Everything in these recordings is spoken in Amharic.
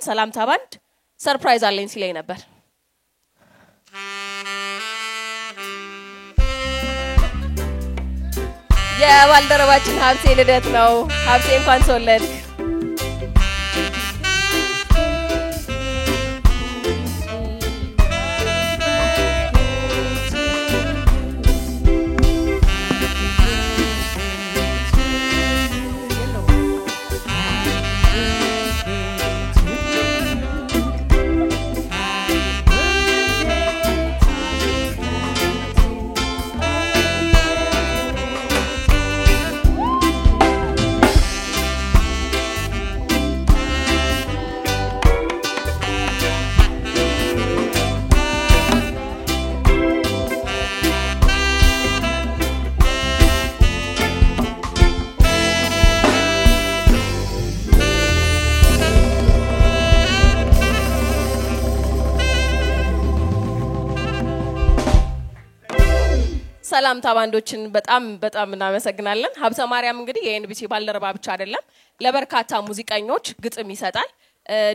ሰላምታ ባንድ ሰርፕራይዝ አለኝ ሲለኝ ነበር የባልደረባችን ሀብቴ ልደት ነው ሀብቴ እንኳን ተወለድክ ሰላም ታባንዶችን በጣም እናመሰግናለን ሀብተ ማርያም እንግዲህ የኤንቢሲ ባልደረባ ብቻ አይደለም ለበርካታ ሙዚቀኞች ግጥም ይሰጣል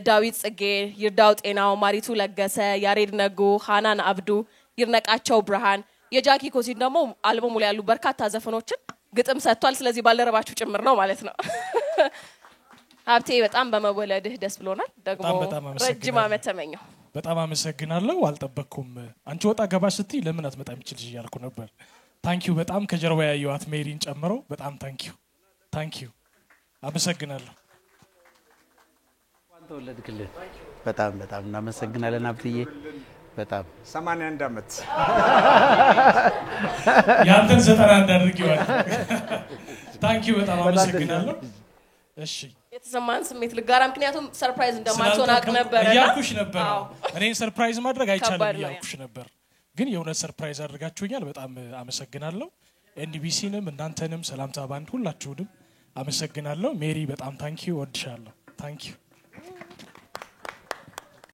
ዳዊት ጽጌ ይርዳው ጤናው ማሪቱ ለገሰ ያሬድ ነጉ ሃናን አብዱ ይርነቃቸው ብርሃን የጃኪ ኮሲን ደግሞ አልበሙ ላይ ያሉ በርካታ ዘፈኖችን ግጥም ሰጥቷል ስለዚህ ባልደረባችሁ ጭምር ነው ማለት ነው ሀብቴ በጣም በመወለድህ ደስ ብሎናል ደግሞ ረጅም ዓመት ተመኘው በጣም አመሰግናለሁ አልጠበቅኩም አንቺ ወጣ ገባ ስትይ ለምን አትመጣም ይችላል ይያልኩ ነበር ታንኪዩ በጣም ከጀርባ ያየዋት ሜሪን ጨምሮ በጣም ታንኪዩ አመሰግናለሁ እንኳን ተወለድክልህ በጣም እናመሰግናለን አብትዬ በጣም 81 ዓመት ያንተን 91 አድርጊዋል ታንኪዩ በጣም አመሰግናለሁ እሺ የተሰማን ስሜት ልጋራ ምክንያቱም ሰርፕራይዝ እንደማትሆን አቅ ነበር ያልኩሽ ነበር እኔ ሰርፕራይዝ ማድረግ አይቻልም ያልኩሽ ነበር ግን የሆነ ሰርፕራይዝ አድርጋችሁኛል በጣም አመሰግናለሁ ኤንቢሲንም እናንተንም ሰላምታ ባንድ ሁላችሁንም አመሰግናለሁ ሜሪ በጣም ታንኪዩ ወድሻለሁ ታንኪዩ